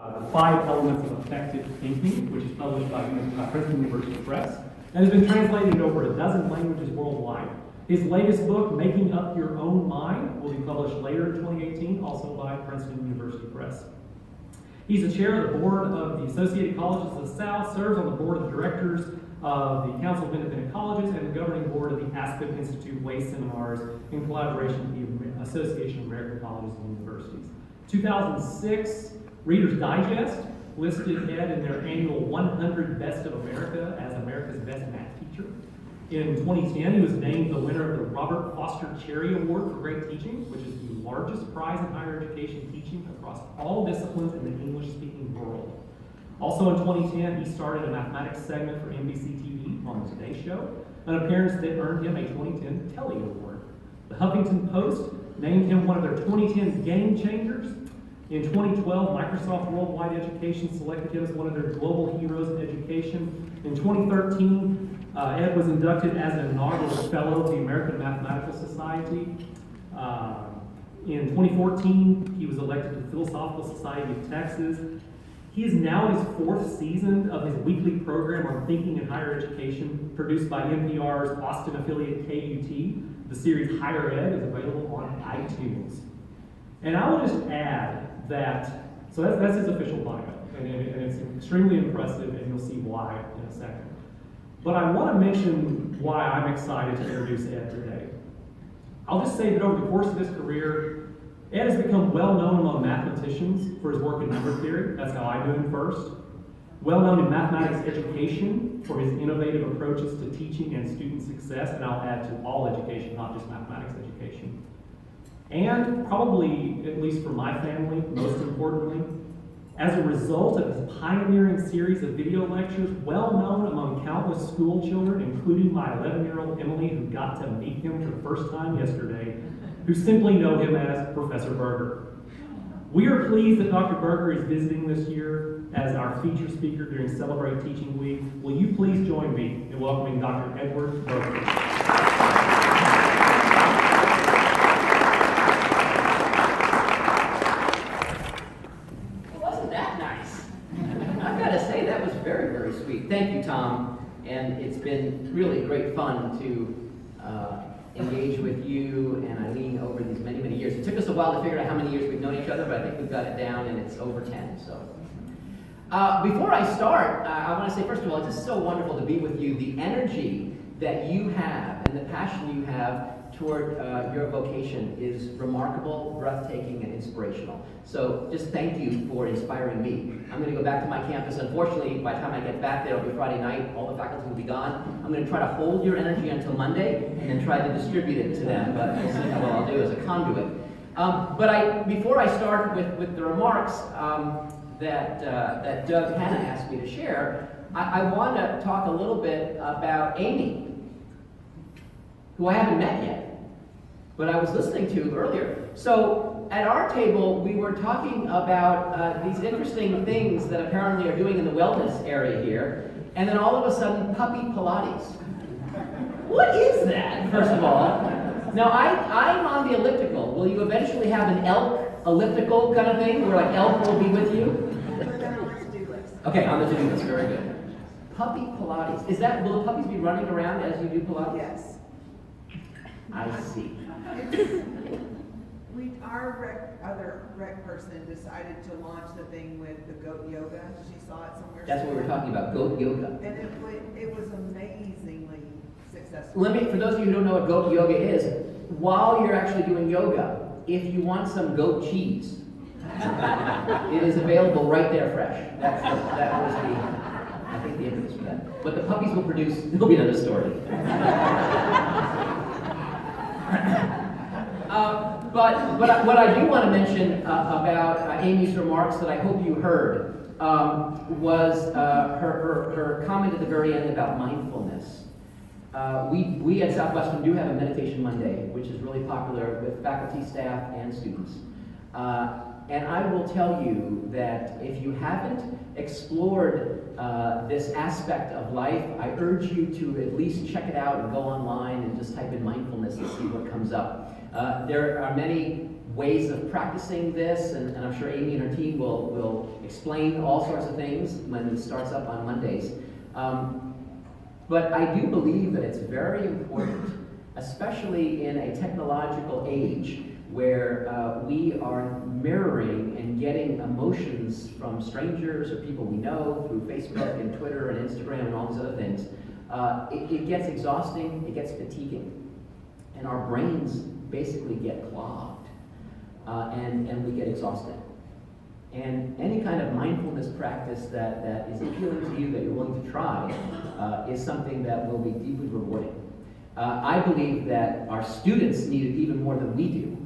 The 5 Elements of Effective Thinking, which is published by Princeton University Press, and has been translated into over a dozen languages worldwide. His latest book, Making Up Your Own Mind, will be published later in 2018, also by Princeton University Press. He's the chair of the board of the Associated Colleges of the South, serves on the board of directors of the Council of Independent Colleges, and the governing board of the Aspen Institute Way Seminars in collaboration with the Association of American Colleges and Universities. 2006, Reader's Digest listed Ed in their annual 100 Best of America as America's Best Math Teacher. In 2010, he was named the winner of the Robert Foster Cherry Award for Great Teaching, which is the largest prize in higher education teaching across all disciplines in the English-speaking world. Also in 2010, he started a mathematics segment for NBC TV on the Today Show, an appearance that earned him a 2010 Telly Award. The Huffington Post named him one of their 2010 Game Changers. In 2012, Microsoft Worldwide Education selected him as one of their global heroes in education. In 2013, Ed was inducted as an inaugural fellow of the American Mathematical Society. In 2014, he was elected to the Philosophical Society of Texas. He is now in his 4th season of his weekly program on thinking in higher education, produced by NPR's Austin affiliate KUT. The series Higher Ed is available on iTunes. And I will just add that, so that's his official bio, and it's extremely impressive, and you'll see why in a second. But I want to mention why I'm excited to introduce Ed today. I'll just say that over the course of his career, Ed has become well known among mathematicians for his work in number theory. That's how I knew him first. Well known in mathematics education for his innovative approaches to teaching and student success, and I'll add to all education, not just mathematics education. And probably, at least for my family, most importantly, as a result of his pioneering series of video lectures, well known among countless school children, including my 11-year-old Emily, who got to meet him for the first time yesterday, who simply know him as Professor Berger. We are pleased that Dr. Berger is visiting this year as our feature speaker during Celebrate Teaching Week. Will you please join me in welcoming Dr. Edward Berger? Thank you, Tom, and it's been really great fun to engage with you and Eileen over these many, many years. It took us a while to figure out how many years we've known each other, but I think we've got it down, and it's over 10. So, before I start, I want to say, first of all, it's just so wonderful to be with you. The energy that you have and the passion you have toward your vocation is remarkable, breathtaking, and inspirational. So just thank you for inspiring me. I'm going to go back to my campus. Unfortunately, by the time I get back there, it'll be Friday night. All the faculty will be gone. I'm going to try to hold your energy until Monday and then try to distribute it to them. But we'll see how well I'll do as a conduit. Before I start with the remarks that Doug Hanna asked me to share, I want to talk a little bit about Amy, who I haven't met yet, but I was listening to earlier. So at our table, we were talking about these interesting things that apparently are doing in the wellness area here, and then all of a sudden, puppy Pilates. What is that, first of all? Now, I'm on the elliptical. Will you eventually have an elk elliptical kind of thing, where like elk will be with you? Okay, on the to-do list, very good. Puppy Pilates. Will the puppies be running around as you do Pilates? Yes. I see. Our other rec person decided to launch the thing with the goat yoga. She saw it somewhere. That's what we're talking about, goat yoga. And it was amazingly successful. For those of you who don't know what goat yoga is, while you're actually doing yoga, if you want some goat cheese, it is available right there fresh. That was I think the impetus for that. What the puppies will produce, it'll be another story. But what I do want to mention about Amy's remarks that I hope you heard was her comment at the very end about mindfulness. We at Southwestern do have a Meditation Monday, which is really popular with faculty, staff, and students. And I will tell you that if you haven't explored this aspect of life, I urge you to at least check it out and go online and just type in mindfulness and see what comes up. There are many ways of practicing this, and I'm sure Amy and her team will explain all sorts of things when it starts up on Mondays. But I do believe that it's very important, especially in a technological age where we are mirroring and getting emotions from strangers or people we know through Facebook and Twitter and Instagram and all these other things. It gets exhausting, it gets fatiguing, and our brains basically get clogged, and we get exhausted. And any kind of mindfulness practice that is appealing to you, that you're willing to try, is something that will be deeply rewarding. I believe that our students need it even more than we do,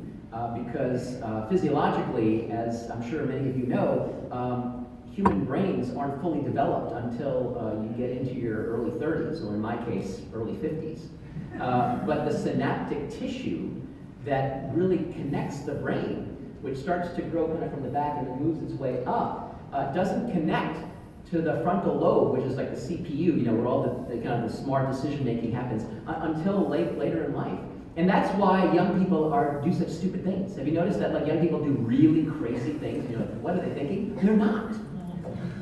because physiologically, as I'm sure many of you know, human brains aren't fully developed until you get into your early 30s, or in my case, early 50s. But the synaptic tissue that really connects the brain, which starts to grow kind of from the back and then moves its way up, doesn't connect to the frontal lobe, which is like the CPU, where all the kind of the smart decision making happens, until later in life. And that's why young people do such stupid things. Have you noticed that young people do really crazy things? And you're like, what are they thinking? They're not.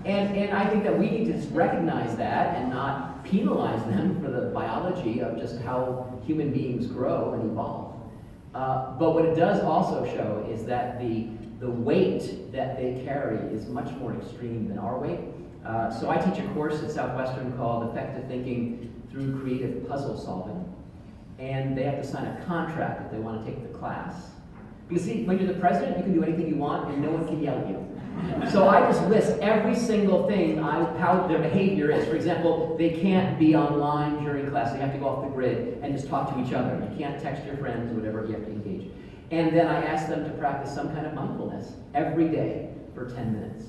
And I think that we need to recognize that and not penalize them for the biology of just how human beings grow and evolve. But what it does also show is that the weight that they carry is much more extreme than our weight. So I teach a course at Southwestern called Effective Thinking Through Creative Puzzle Solving. And they have to sign a contract if they want to take the class. Because see, when you're the president, you can do anything you want and no one can yell at you. So I just list every single thing, how their behavior is. For example, they can't be online during class. They have to go off the grid and just talk to each other. You can't text your friends or whatever, you have to engage. And then I ask them to practice some kind of mindfulness every day for 10 minutes.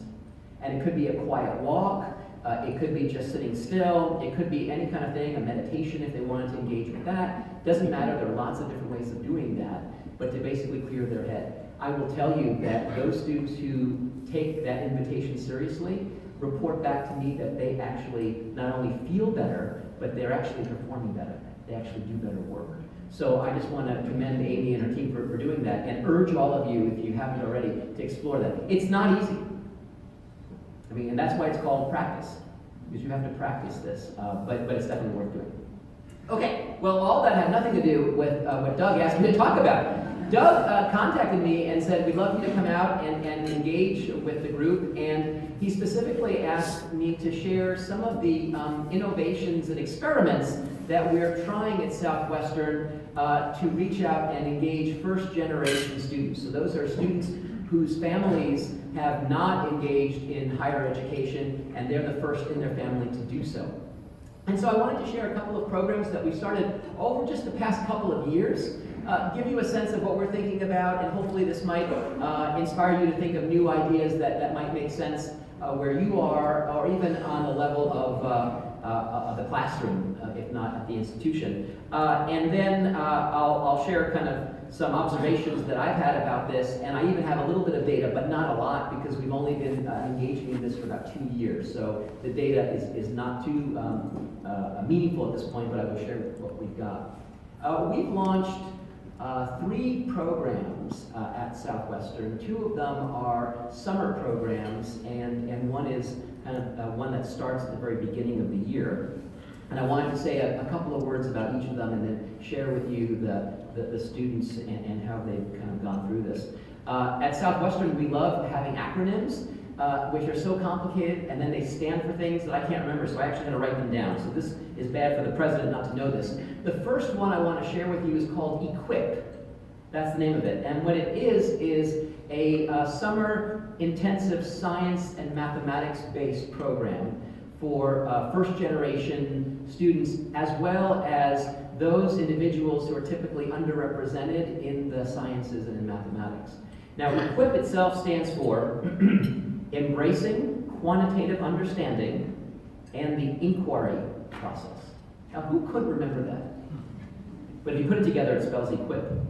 And it could be a quiet walk, it could be just sitting still, it could be any kind of thing, a meditation if they wanted to engage with that. Doesn't matter, there are lots of different ways of doing that, but to basically clear their head. I will tell you that those students who take that invitation seriously report back to me that they actually not only feel better, but they're actually performing better. They actually do better work. So I just want to commend Amy and her team for doing that, and urge all of you, if you haven't already, to explore that. It's not easy. And that's why it's called practice, because you have to practice this, but it's definitely worth doing. Okay, well, all that had nothing to do with what Doug asked me to talk about. Doug contacted me and said, we'd love you to come out and engage with the group, and he specifically asked me to share some of the innovations and experiments that we're trying at Southwestern to reach out and engage first-generation students. So those are students whose families have not engaged in higher education, and they're the first in their family to do so. And so I wanted to share a couple of programs that we started over just the past couple of years, give you a sense of what we're thinking about, and hopefully this might inspire you to think of new ideas that might make sense where you are, or even on the level of the classroom, if not at the institution. And then I'll share kind of some observations that I've had about this, and I even have a little bit of data, but not a lot, because we've only been engaging in this for about 2 years. So the data is not too meaningful at this point, but I will share what we've got. We've launched 3 programs at Southwestern. 2 of them are summer programs, and one is kind of one that starts at the very beginning of the year. And I wanted to say a couple of words about each of them, and then share with you the students and how they've kind of gone through this. At Southwestern, we love having acronyms, which are so complicated, and then they stand for things that I can't remember, so I actually had to write them down. So this is bad for the president not to know this. The first one I want to share with you is called EQUIP. That's the name of it. And what it is a summer intensive science and mathematics-based program for first-generation students, as well as those individuals who are typically underrepresented in the sciences and in mathematics. Now, EQUIP itself stands for Embracing Quantitative Understanding and the Inquiry Process. Now, who could remember that? But if you put it together, it spells EQUIP.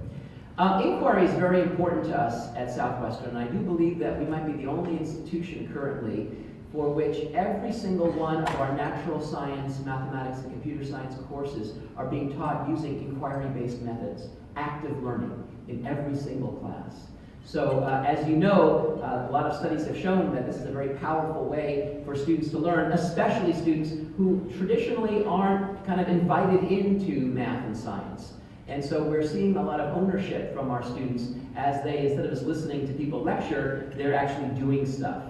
Inquiry is very important to us at Southwestern, and I do believe that we might be the only institution currently for which every single one of our natural science, mathematics, and computer science courses are being taught using inquiry-based methods, active learning in every single class. So as you know, a lot of studies have shown that this is a very powerful way for students to learn, especially students who traditionally aren't kind of invited into math and science. And so we're seeing a lot of ownership from our students as they, instead of just listening to people lecture, they're actually doing stuff.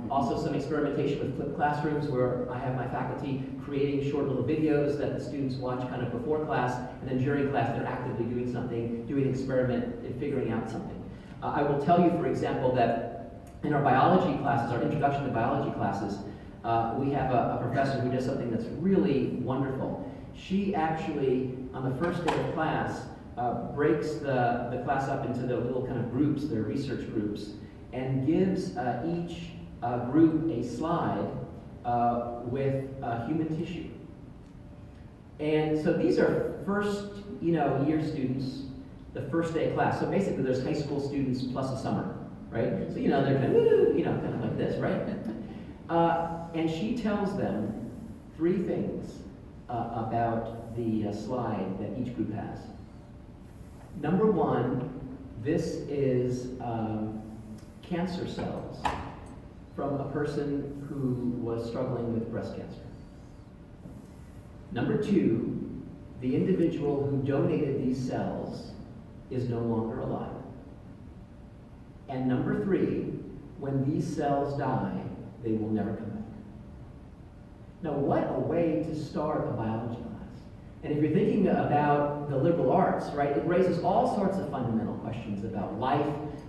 Also some experimentation with flipped classrooms where I have my faculty creating short little videos that the students watch kind of before class, and then during class they're actively doing something, doing an experiment and figuring out something. I will tell you, for example, that in our biology classes, our introduction to biology classes, we have a professor who does something that's really wonderful. She actually, on the first day of class, breaks the class up into the little kind of groups, their research groups, and gives each group a slide with human tissue. And so these are first, year students, the first day of class. So basically there's high school students plus a summer, right? So they're kind of, kind of like this, right? And she tells them 3 things about the slide that each group has. Number 1, this is cancer cells from a person who was struggling with breast cancer. Number 2, the individual who donated these cells is no longer alive. And number 3, when these cells die, they will never come back. Now, what a way to start a biology class. And if you're thinking about the liberal arts, right, it raises all sorts of fundamental questions about life,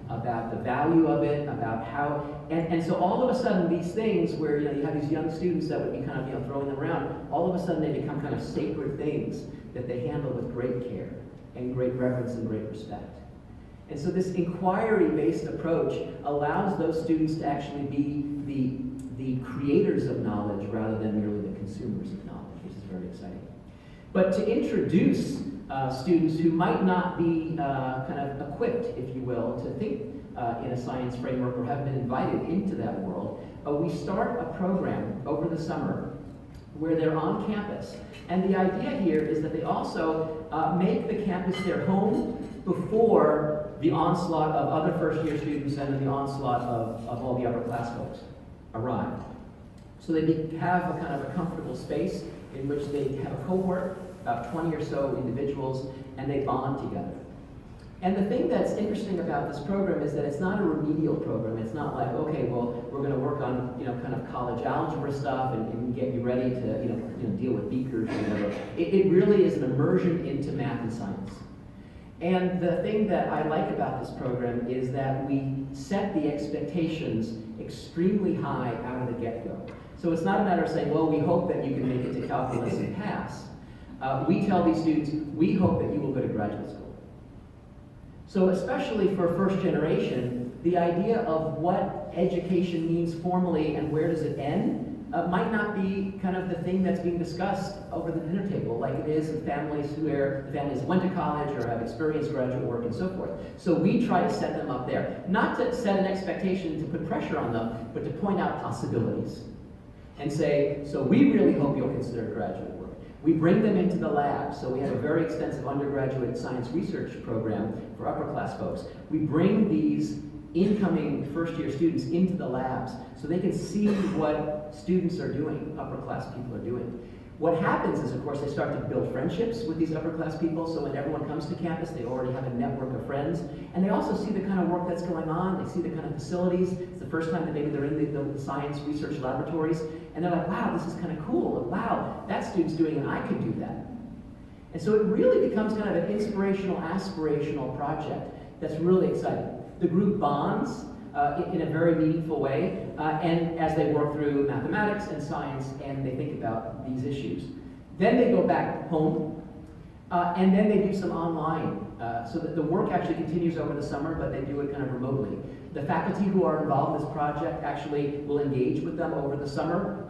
about the value of it, about how, and so all of a sudden these things where you have these young students that would be kind of throwing them around, all of a sudden they become kind of sacred things that they handle with great care and great reverence and great respect. And so this inquiry-based approach allows those students to actually be the creators of knowledge rather than merely the consumers of knowledge, which is very exciting. But to introduce students who might not be kind of equipped, if you will, to think in a science framework or have been invited into that world, we start a program over the summer where they're on campus. And the idea here is that they also make the campus their home before the onslaught of other first-year students and then the onslaught of all the upper class folks arrive. So they have a kind of a comfortable space in which they have a cohort, about 20 or so individuals, and they bond together. And the thing that's interesting about this program is that it's not a remedial program. It's not like, okay, well, we're going to work on, kind of college algebra stuff and get you ready to, deal with beakers or whatever. It really is an immersion into math and science. And the thing that I like about this program is that we set the expectations extremely high out of the get-go. So it's not a matter of saying, well, we hope that you can make it to calculus and pass. We tell these students, we hope that you will go to graduate school. So especially for first generation, the idea of what education means formally and where does it end might not be kind of the thing that's being discussed over the dinner table like it is in families where the families went to college or have experienced graduate work and so forth. So we try to set them up there. Not to set an expectation to put pressure on them, but to point out possibilities. And say, so we really hope you'll consider graduate work. We bring them into the lab, so we have a very extensive undergraduate science research program for upper class folks. We bring these incoming first-year students into the labs so they can see what students are doing, upper class people are doing. What happens is, of course, they start to build friendships with these upper class people, so when everyone comes to campus, they already have a network of friends, and they also see the kind of work that's going on, they see the kind of facilities. It's the first time that maybe they're in the science research laboratories, and they're like, wow, this is kind of cool, and wow, that student's doing it, and I could do that. And so it really becomes kind of an inspirational, aspirational project that's really exciting. The group bonds in a very meaningful way, and as they work through mathematics and science and they think about these issues. Then they go back home, and then they do some online, so that the work actually continues over the summer, but they do it kind of remotely. The faculty who are involved in this project actually will engage with them over the summer,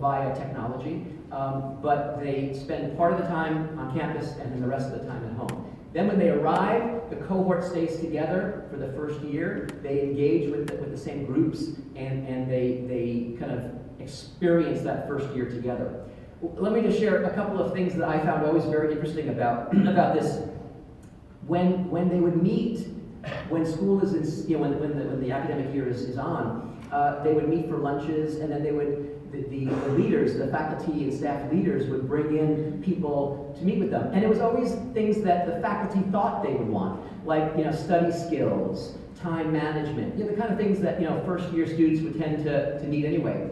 via technology, but they spend part of the time on campus and then the rest of the time at home. Then when they arrive, the cohort stays together for the first year. They engage with the same groups, and they kind of experience that first year together. Let me just share a couple of things that I found always very interesting about this. When they would meet when school is, when the academic year is on, they would meet for lunches, and then they would, the leaders, the faculty and staff leaders would bring in people to meet with them. And it was always things that the faculty thought they would want, like, study skills, time management, the kind of things that, first year students would tend to need anyway.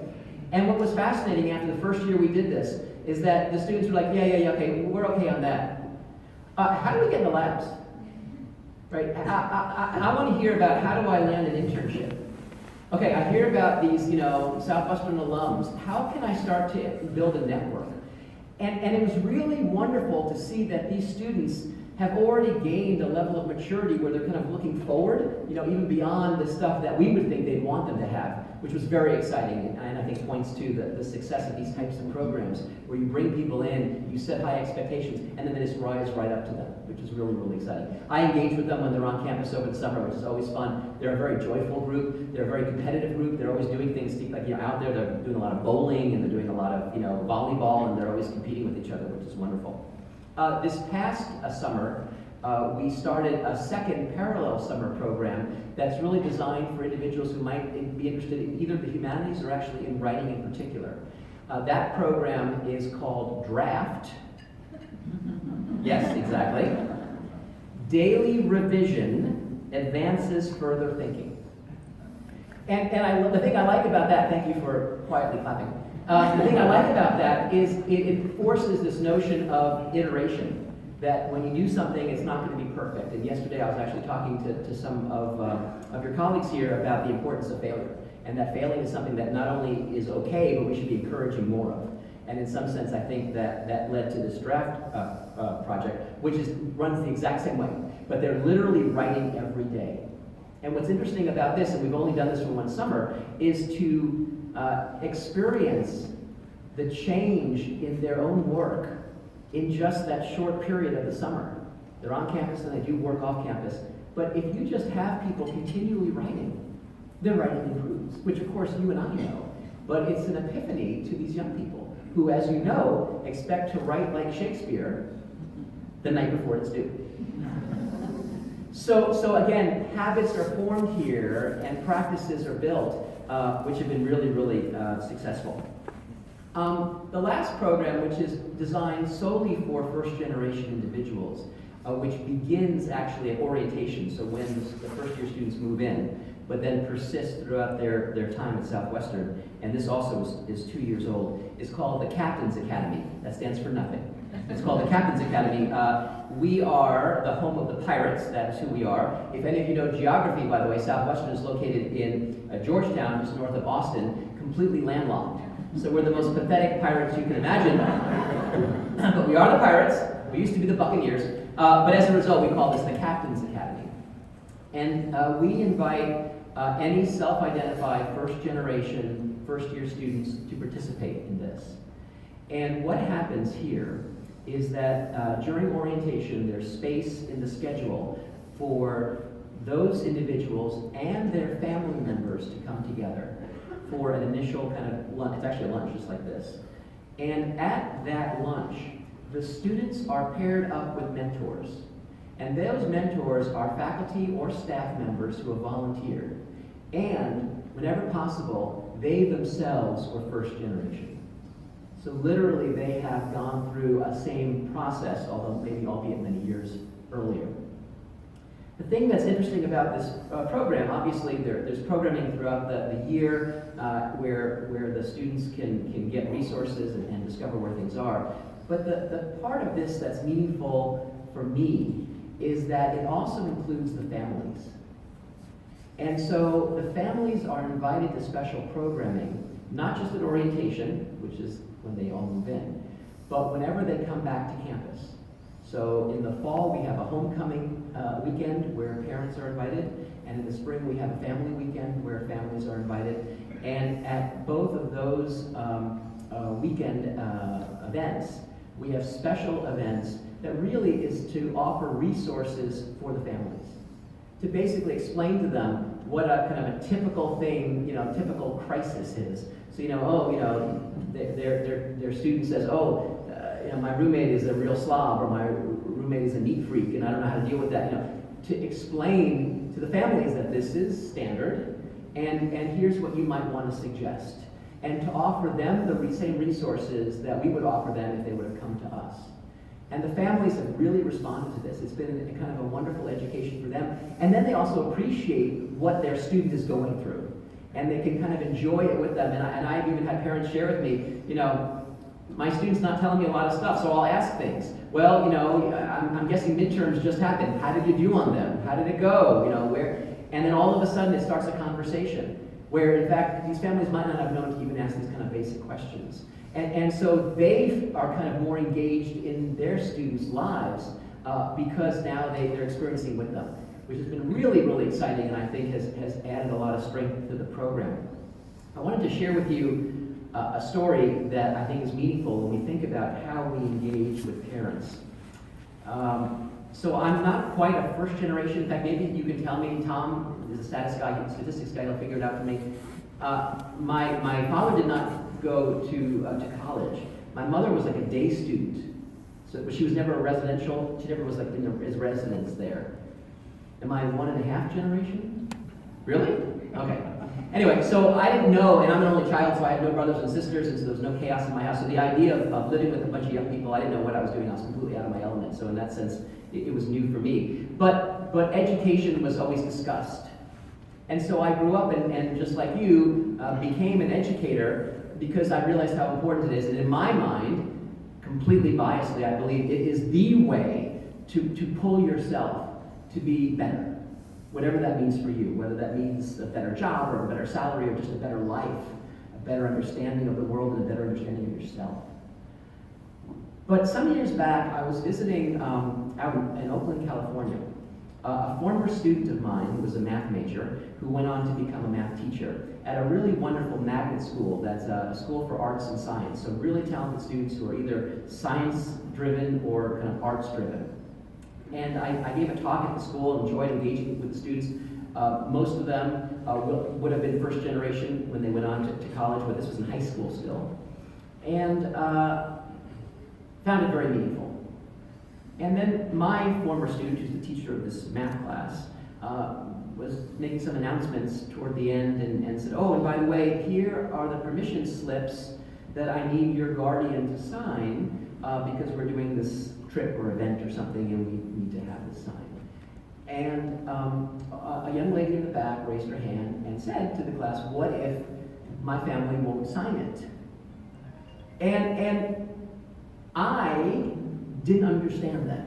And what was fascinating after the first year we did this is that the students were like, yeah, okay, we're okay on that. How do we get in the labs? Right? I want to hear about how do I land an internship? Okay, I hear about these, Southwestern alums. How can I start to build a network? And it was really wonderful to see that these students have already gained a level of maturity where they're kind of looking forward, even beyond the stuff that we would think they'd want them to have, which was very exciting, and I think points to the success of these types of programs, where you bring people in, you set high expectations, and then they just rise right up to them, which is really, really exciting. I engage with them when they're on campus over the summer, which is always fun. They're a very joyful group. They're a very competitive group. They're always doing things like, out there, they're doing a lot of bowling, and they're doing a lot of, volleyball, and they're always competing with each other, which is wonderful. This past summer, we started a second parallel summer program that's really designed for individuals who might be interested in either the humanities or actually in writing in particular. That program is called DRAFT. Yes, exactly. Daily Revision Advances Further Thinking. And the thing I like about that, thank you for quietly clapping. The thing I like about that is it forces this notion of iteration, that when you do something, it's not going to be perfect. And yesterday I was actually talking to some of your colleagues here about the importance of failure, and that failing is something that not only is okay, but we should be encouraging more of. And in some sense, I think that led to this draft project, which runs the exact same way, but they're literally writing every day. And what's interesting about this, and we've only done this for one summer, is to experience the change in their own work in just that short period of the summer. They're on campus and they do work off campus, but if you just have people continually writing, their writing improves, which of course you and I know, but it's an epiphany to these young people who, as you know, expect to write like Shakespeare the night before it's due. So again, habits are formed here and practices are built, which have been really, really successful. The last program, which is designed solely for first-generation individuals, which begins actually at orientation, so when the first-year students move in, but then persist throughout their time at Southwestern, and this also is 2 years old, is called the Captain's Academy. That stands for nothing. It's called the Captain's Academy. We are the home of the pirates. That's who we are. If any of you know geography, by the way, Southwestern is located in Georgetown, just north of Austin, completely landlocked. So we're the most pathetic pirates you can imagine. But we are the pirates. We used to be the Buccaneers. But as a result, we call this the Captain's Academy. And we invite any self-identified first-generation, first-year students to participate in this. And what happens here is that during orientation, there's space in the schedule for those individuals and their family members to come together for an initial kind of lunch. It's actually a lunch just like this. And at that lunch, the students are paired up with mentors. And those mentors are faculty or staff members who have volunteered. And whenever possible, they themselves were first generation. So literally they have gone through a same process, although maybe albeit many years earlier. The thing that's interesting about this program, obviously there's programming throughout the year where the students can get resources and discover where things are. But the part of this that's meaningful for me is that it also includes the families. And so the families are invited to special programming, not just at orientation, which is when they all move in, but whenever they come back to campus. So in the fall, we have a homecoming weekend where parents are invited, and in the spring, we have a family weekend where families are invited. And at both of those weekend events, we have special events that really is to offer resources for the families, to basically explain to them what a kind of a typical thing, typical crisis is. So, their student says, my roommate is a real slob, or my roommate is a neat freak, and I don't know how to deal with that. to explain to the families that this is standard, and here's what you might want to suggest, and to offer them the same resources that we would offer them if they would have come to us. And the families have really responded to this. It's been a kind of a wonderful education for them. And then they also appreciate what their student is going through. And they can kind of enjoy it with them. And I've even had parents share with me, you know, my student's not telling me a lot of stuff, so I'll ask things. Well, you know, I'm guessing midterms just happened. How did you do on them? How did it go? You know, where? And then all of a sudden it starts a conversation where, in fact, these families might not have known to even ask these kind of basic questions. And so they are kind of more engaged in their students' lives because now they're experiencing with them, which has been really, really exciting, and I think has added a lot of strength to the program. I wanted to share with you a story that I think is meaningful when we think about how we engage with parents. So I'm not quite a first generation. In fact, maybe you can tell me, Tom is a statistics guy, he'll figure it out for me. My father did not go to college. My mother was like a day student, so she was never a residential. She never was like in his residence there. Am I 1.5 generation? Really? Okay. Anyway, so I didn't know, and I'm an only child, so I had no brothers and sisters, and so there was no chaos in my house. So the idea of living with a bunch of young people, I didn't know what I was doing. I was completely out of my element. So in that sense, it was new for me. But education was always discussed. And so I grew up and just like you, became an educator because I realized how important it is. And in my mind, completely biasedly, I believe it is the way to pull yourself to be better, whatever that means for you, whether that means a better job or a better salary or just a better life, a better understanding of the world and a better understanding of yourself. But some years back, I was visiting out in Oakland, California. A former student of mine who was a math major who went on to become a math teacher at a really wonderful magnet school that's a school for arts and science. So really talented students who are either science-driven or kind of arts-driven. And I gave a talk at the school, enjoyed engaging with the students. Most of them would have been first generation when they went on to college, but this was in high school still. And found it very meaningful. And then my former student, who's the teacher of this math class, was making some announcements toward the end and said, oh, and by the way, here are the permission slips that I need your guardian to sign because we're doing this trip or event or something and we need to have this signed. And a young lady in the back raised her hand and said to the class, what if my family won't sign it? And I didn't understand that.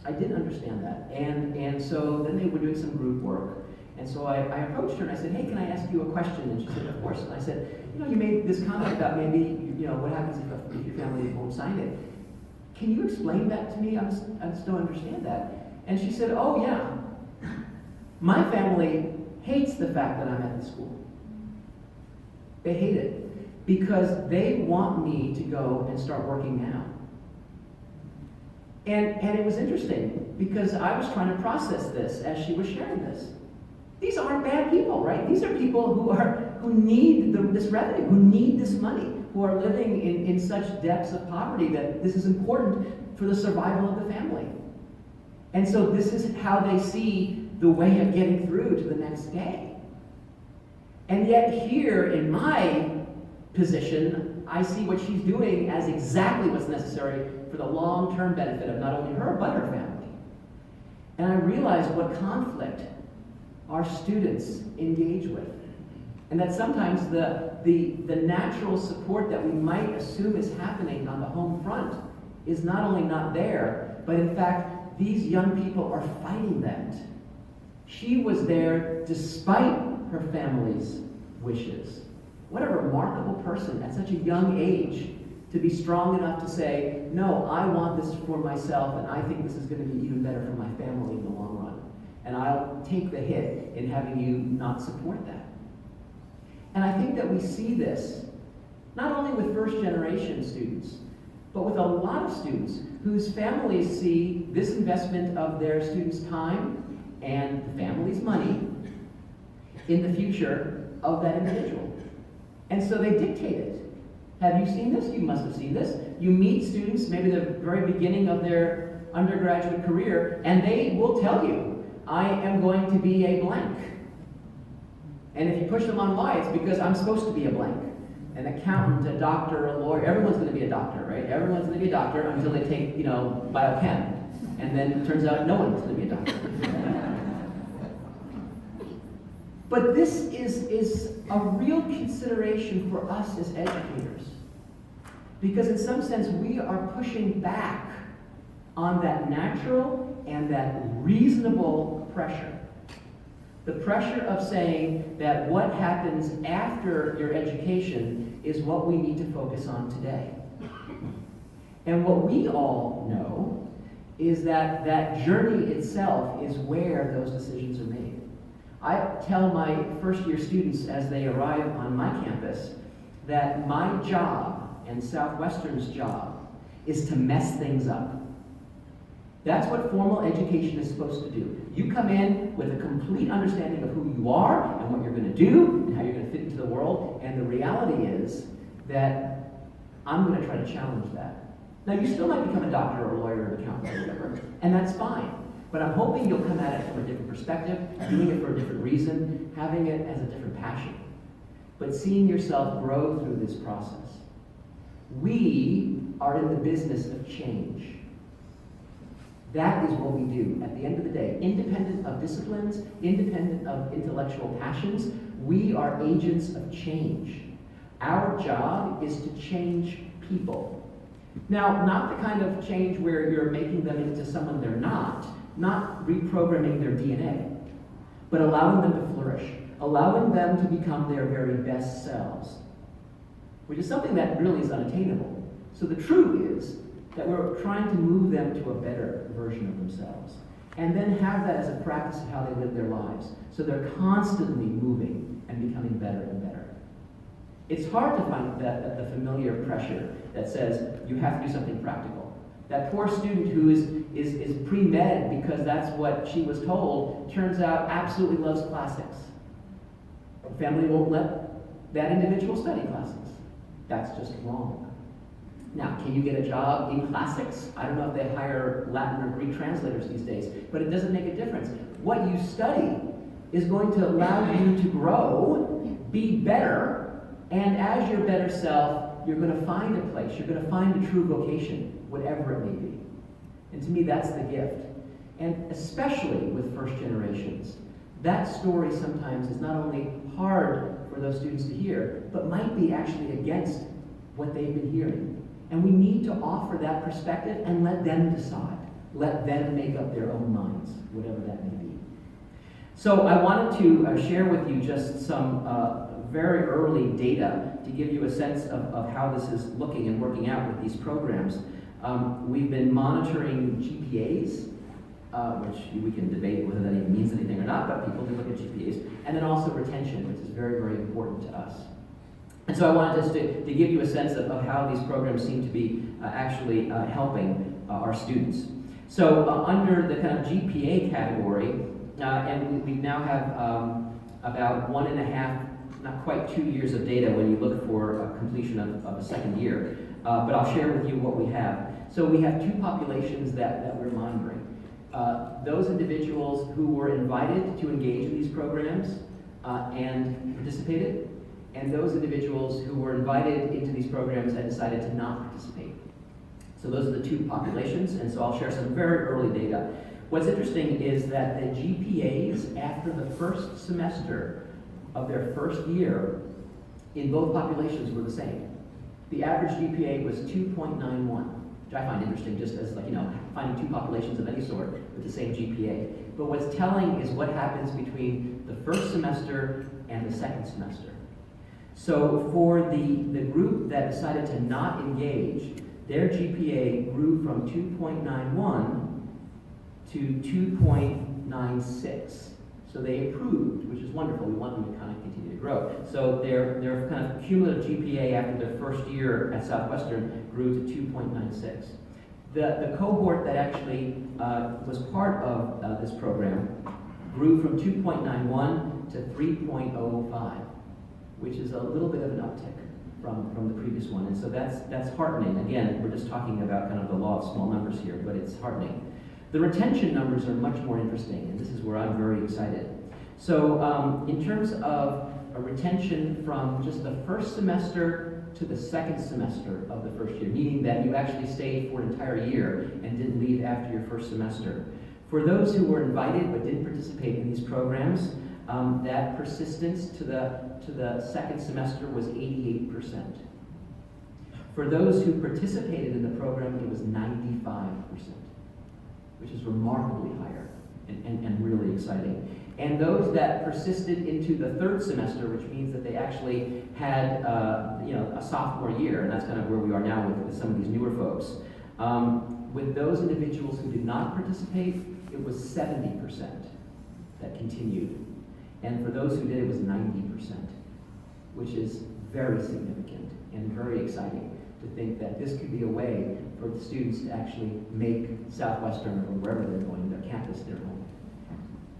I didn't understand that. And so then they were doing some group work. And so I approached her and I said, hey, can I ask you a question? And she said, of course. And I said, you know, you made this comment about maybe, you know, what happens if your family won't sign it. Can you explain that to me? I just don't understand that. And she said, oh yeah, my family hates the fact that I'm at the school. They hate it because they want me to go and start working now. And it was interesting because I was trying to process this as she was sharing this. These aren't bad people, right? These are people who need this revenue, who need this money, who are living in such depths of poverty that this is important for the survival of the family. And so this is how they see the way of getting through to the next day. And yet here in my position, I see what she's doing as exactly what's necessary for the long-term benefit of not only her, but her family. And I realize what conflict our students engage with. And that sometimes the natural support that we might assume is happening on the home front is not only not there, but in fact, these young people are fighting that. She was there despite her family's wishes. What a remarkable person at such a young age to be strong enough to say, no, I want this for myself, and I think this is going to be even better for my family in the long run. And I'll take the hit in having you not support that. And I think that we see this not only with first generation students, but with a lot of students whose families see this investment of their students' time and the family's money in the future of that individual. And so they dictate it. Have you seen this? You must have seen this. You meet students, maybe the very beginning of their undergraduate career, and they will tell you, I am going to be a blank. And if you push them on why, it's because I'm supposed to be a blank. An accountant, a doctor, a lawyer, everyone's going to be a doctor, right? Everyone's going to be a doctor until they take, biochem. And then it turns out no one's going to be a doctor. But this is a real consideration for us as educators. Because in some sense, we are pushing back on that natural and that reasonable pressure. The pressure of saying that what happens after your education is what we need to focus on today. And what we all know is that that journey itself is where those decisions are made. I tell my first-year students as they arrive on my campus that my job and Southwestern's job is to mess things up. That's what formal education is supposed to do. You come in with a complete understanding of who you are and what you're going to do and how you're going to fit into the world, and the reality is that I'm going to try to challenge that. Now, you still might become a doctor or a lawyer or an accountant or whatever, and that's fine. But I'm hoping you'll come at it from a different perspective, doing it for a different reason, having it as a different passion, but seeing yourself grow through this process. We are in the business of change. That is what we do at the end of the day. Independent of disciplines, independent of intellectual passions, we are agents of change. Our job is to change people. Now, not the kind of change where you're making them into someone they're not reprogramming their DNA, but allowing them to flourish, allowing them to become their very best selves, which is something that really is unattainable. So the truth is that we're trying to move them to a better version of themselves, and then have that as a practice of how they live their lives, so they're constantly moving and becoming better and better. It's hard to find the familiar pressure that says you have to do something practical. That poor student who is pre-med because that's what she was told, turns out absolutely loves classics. The family won't let that individual study classics. That's just wrong. Now, can you get a job in classics? I don't know if they hire Latin or Greek translators these days, but it doesn't make a difference. What you study is going to allow you to grow, be better, and as your better self, you're going to find a place, you're going to find a true vocation, whatever it may be. And to me, that's the gift. And especially with first generations, that story sometimes is not only hard for those students to hear, but might be actually against what they've been hearing. And we need to offer that perspective and let them decide. Let them make up their own minds, whatever that may be. So I wanted to share with you just some very early data to give you a sense of how this is looking and working out with these programs. We've been monitoring GPAs, which we can debate whether that even means anything or not, but people do look at GPAs, and then also retention, which is very, very important to us. And so I wanted just to give you a sense of how these programs seem to be actually helping our students. So under the kind of GPA category, and we now have about 1.5, not quite 2 years of data when you look for completion of a second year, but I'll share with you what we have. So we have two populations that we're monitoring. Those individuals who were invited to engage in these programs and participated, and those individuals who were invited into these programs and decided to not participate. So those are the two populations, and so I'll share some very early data. What's interesting is that the GPAs after the first semester of their first year in both populations were the same. The average GPA was 2.91, which I find interesting just as finding two populations of any sort with the same GPA. But what's telling is what happens between the first semester and the second semester. So for the group that decided to not engage, their GPA grew from 2.91 to 2.96. So they improved, which is wonderful. We want them to kind of continue to grow. So their kind of cumulative GPA after their first year at Southwestern grew to 2.96. The cohort that actually was part of this program grew from 2.91 to 3.05, which is a little bit of an uptick. from the previous one. And so that's heartening. Again, we're just talking about kind of the law of small numbers here, but it's heartening. The retention numbers are much more interesting, and this is where I'm very excited. So in terms of a retention from just the first semester to the second semester of the first year, meaning that you actually stayed for an entire year and didn't leave after your first semester. For those who were invited but didn't participate in these programs, that persistence to the second semester was 88%. For those who participated in the program, it was 95%, which is remarkably higher and really exciting. And those that persisted into the third semester, which means that they actually had a sophomore year, and that's kind of where we are now with some of these newer folks. With those individuals who did not participate, it was 70% that continued. And for those who did, it was 90%, which is very significant and very exciting to think that this could be a way for the students to actually make Southwestern, or wherever they're going, their campus, their home.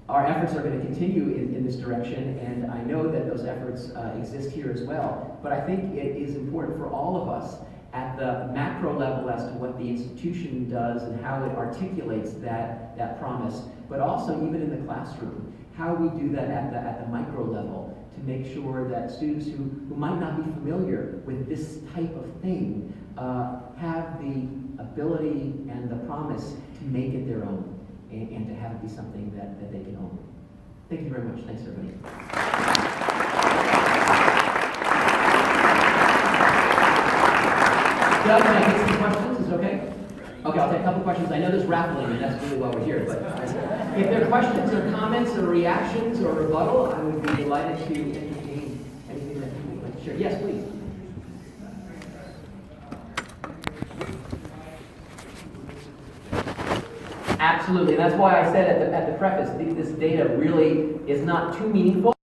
Our efforts are going to continue in this direction, and I know that those efforts exist here as well, but I think it is important for all of us at the macro level as to what the institution does and how it articulates that promise, but also even in the classroom, how we do that at the micro level to make sure that students who might not be familiar with this type of thing have the ability and the promise to make it their own and to have it be something that they can own. Thank you very much. Thanks, everybody. Doug, can I take some questions? Is it okay? Okay, I'll take a couple questions. I know there's raffling, and that's really why we're here. But if there are questions or comments or reactions or rebuttal, I would be delighted to entertain anything that you would like to share. Yes, please. Absolutely, and that's why I said at the preface, this data really is not too meaningful.